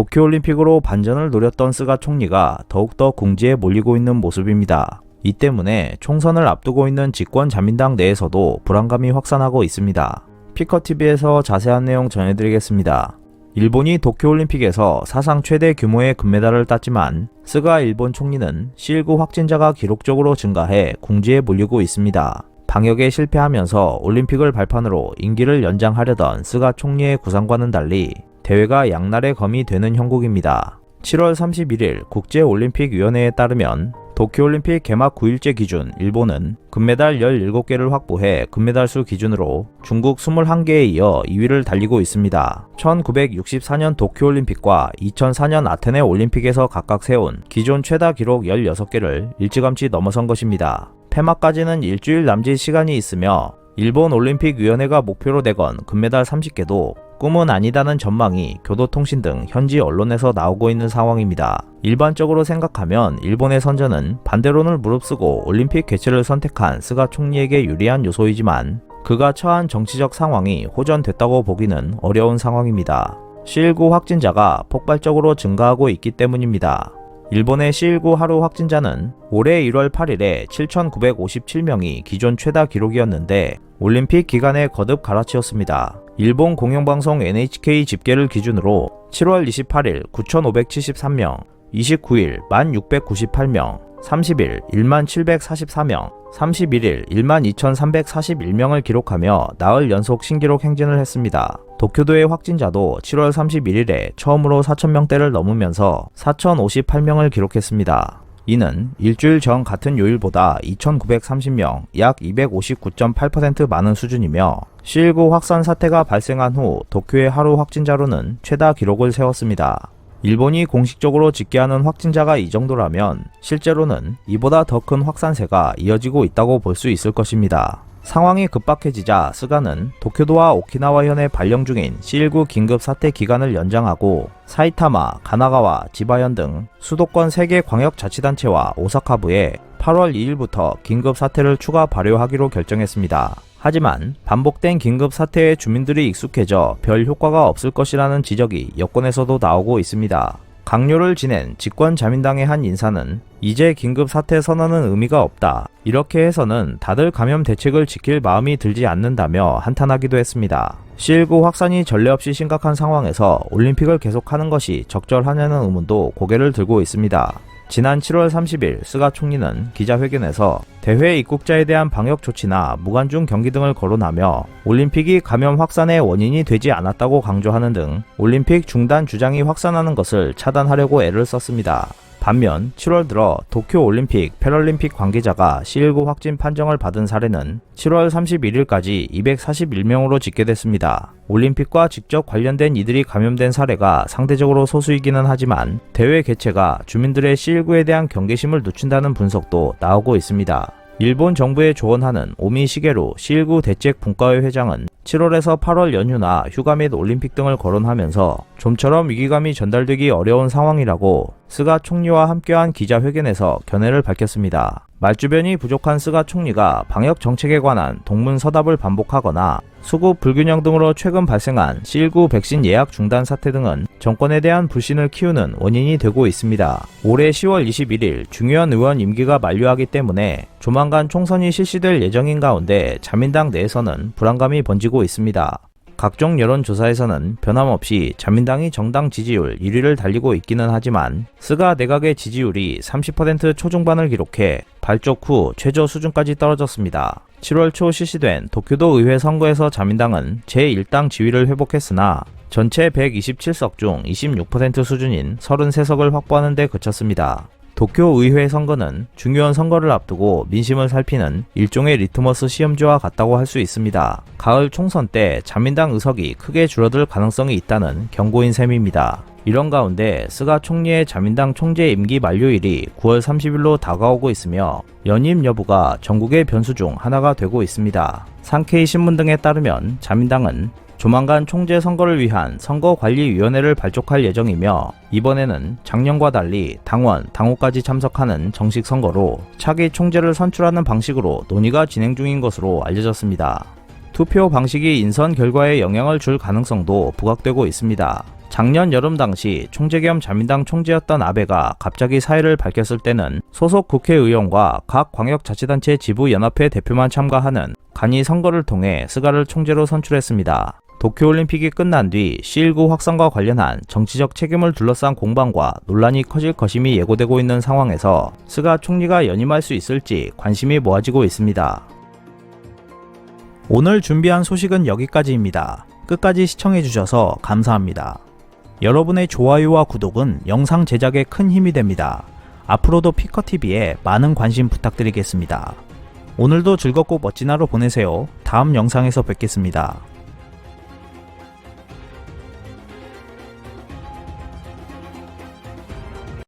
도쿄올림픽으로 반전을 노렸던 스가 총리가 더욱더 궁지에 몰리고 있는 모습입니다. 이 때문에 총선을 앞두고 있는 집권 자민당 내에서도 불안감이 확산하고 있습니다. 피커TV에서 자세한 내용 전해드리겠습니다. 일본이 도쿄올림픽에서 사상 최대 규모의 금메달을 땄지만 스가 일본 총리는 C19 확진자가 기록적으로 증가해 궁지에 몰리고 있습니다. 방역에 실패하면서 올림픽을 발판으로 임기를 연장하려던 스가 총리의 구상과는 달리 대회가 양날의 검이 되는 형국입니다. 7월 31일 국제올림픽위원회에 따르면 도쿄올림픽 개막 9일째 기준 일본은 금메달 17개를 확보해 금메달 수 기준으로 중국 21개에 이어 2위를 달리고 있습니다. 1964년 도쿄올림픽과 2004년 아테네 올림픽에서 각각 세운 기존 최다 기록 16개를 일찌감치 넘어선 것입니다. 폐막까지는 일주일 남짓 시간이 있으며 일본 올림픽위원회가 목표로 내건 금메달 30개도 꿈은 아니다는 전망이 교도통신 등 현지 언론에서 나오고 있는 상황입니다. 일반적으로 생각하면 일본의 선전은 반대론을 무릅쓰고 올림픽 개최를 선택한 스가 총리에게 유리한 요소이지만 그가 처한 정치적 상황이 호전됐다고 보기는 어려운 상황입니다. C19 확진자가 폭발적으로 증가하고 있기 때문입니다. 일본의 C19 하루 확진자는 올해 1월 8일에 7,957명이 기존 최다 기록이었는데 올림픽 기간에 거듭 갈아치웠습니다. 일본 공영방송 NHK 집계를 기준으로 7월 28일 9,573명, 29일 1,698명, 30일 17,744명, 31일 12,341명을 기록하며 나흘 연속 신기록 행진을 했습니다. 도쿄도의 확진자도 7월 31일에 처음으로 4,000명대를 넘으면서 4,058명을 기록했습니다. 이는 일주일 전 같은 요일보다 2,930명, 약 259.8% 많은 수준이며 C19 확산 사태가 발생한 후 도쿄의 하루 확진자로는 최다 기록을 세웠습니다. 일본이 공식적으로 집계하는 확진자가 이 정도라면 실제로는 이보다 더 큰 확산세가 이어지고 있다고 볼 수 있을 것입니다. 상황이 급박해지자 스가는 도쿄도와 오키나와현에 발령 중인 C19 긴급 사태 기간을 연장하고 사이타마, 가나가와, 지바현 등 수도권 3개 광역자치단체와 오사카부에 8월 2일부터 긴급 사태를 추가 발효하기로 결정했습니다. 하지만 반복된 긴급 사태에 주민들이 익숙해져 별 효과가 없을 것이라는 지적이 여권에서도 나오고 있습니다. 강요를 지낸 집권 자민당의 한 인사는 이제 긴급 사태 선언은 의미가 없다. 이렇게 해서는 다들 감염 대책을 지킬 마음이 들지 않는다며 한탄하기도 했습니다. C19 확산이 전례 없이 심각한 상황에서 올림픽을 계속하는 것이 적절하냐는 의문도 고개를 들고 있습니다. 지난 7월 30일 스가 총리는 기자회견에서 대회 입국자에 대한 방역 조치나 무관중 경기 등을 거론하며 올림픽이 감염 확산의 원인이 되지 않았다고 강조하는 등 올림픽 중단 주장이 확산하는 것을 차단하려고 애를 썼습니다. 반면 7월 들어 도쿄올림픽, 패럴림픽 관계자가 C19 확진 판정을 받은 사례는 7월 31일까지 241명으로 집계됐습니다. 올림픽과 직접 관련된 이들이 감염된 사례가 상대적으로 소수이기는 하지만 대회 개최가 주민들의 C19에 대한 경계심을 늦춘다는 분석도 나오고 있습니다. 일본 정부에 조언하는 오미 시게루 C19 대책 분과회 회장은 7월에서 8월 연휴나 휴가 및 올림픽 등을 거론하면서 좀처럼 위기감이 전달되기 어려운 상황이라고 스가 총리와 함께한 기자회견에서 견해를 밝혔습니다. 말주변이 부족한 스가 총리가 방역 정책에 관한 동문서답을 반복하거나 수급 불균형 등으로 최근 발생한 C19 백신 예약 중단 사태 등은 정권에 대한 불신을 키우는 원인이 되고 있습니다. 올해 10월 21일 중의원 의원 임기가 만료하기 때문에 조만간 총선이 실시될 예정인 가운데 자민당 내에서는 불안감이 번지고 있습니다. 각종 여론조사에서는 변함없이 자민당이 정당 지지율 1위를 달리고 있기는 하지만 스가 내각의 지지율이 30% 초중반을 기록해 발족 후 최저 수준까지 떨어졌습니다. 7월 초 실시된 도쿄도 의회 선거에서 자민당은 제1당 지위를 회복했으나 전체 127석 중 26% 수준인 33석을 확보하는 데 그쳤습니다. 도쿄의회 선거는 중요한 선거를 앞두고 민심을 살피는 일종의 리트머스 시험지와 같다고 할 수 있습니다. 가을 총선 때 자민당 의석이 크게 줄어들 가능성이 있다는 경고인 셈입니다. 이런 가운데 스가 총리의 자민당 총재 임기 만료일이 9월 30일로 다가오고 있으며 연임 여부가 전국의 변수 중 하나가 되고 있습니다. 산케이 신문 등에 따르면 자민당은 조만간 총재 선거를 위한 선거관리위원회를 발족할 예정이며 이번에는 작년과 달리 당원, 당호까지 참석하는 정식 선거로 차기 총재를 선출하는 방식으로 논의가 진행 중인 것으로 알려졌습니다. 투표 방식이 인선 결과에 영향을 줄 가능성도 부각되고 있습니다. 작년 여름 당시 총재 겸 자민당 총재였던 아베가 갑자기 사의를 밝혔을 때는 소속 국회의원과 각 광역자치단체 지부연합회 대표만 참가하는 간이 선거를 통해 스가를 총재로 선출했습니다. 도쿄올림픽이 끝난 뒤 C19 확산과 관련한 정치적 책임을 둘러싼 공방과 논란이 커질 것임이 예고되고 있는 상황에서 스가 총리가 연임할 수 있을지 관심이 모아지고 있습니다. 오늘 준비한 소식은 여기까지입니다. 끝까지 시청해주셔서 감사합니다. 여러분의 좋아요와 구독은 영상 제작에 큰 힘이 됩니다. 앞으로도 피커TV에 많은 관심 부탁드리겠습니다. 오늘도 즐겁고 멋진 하루 보내세요. 다음 영상에서 뵙겠습니다.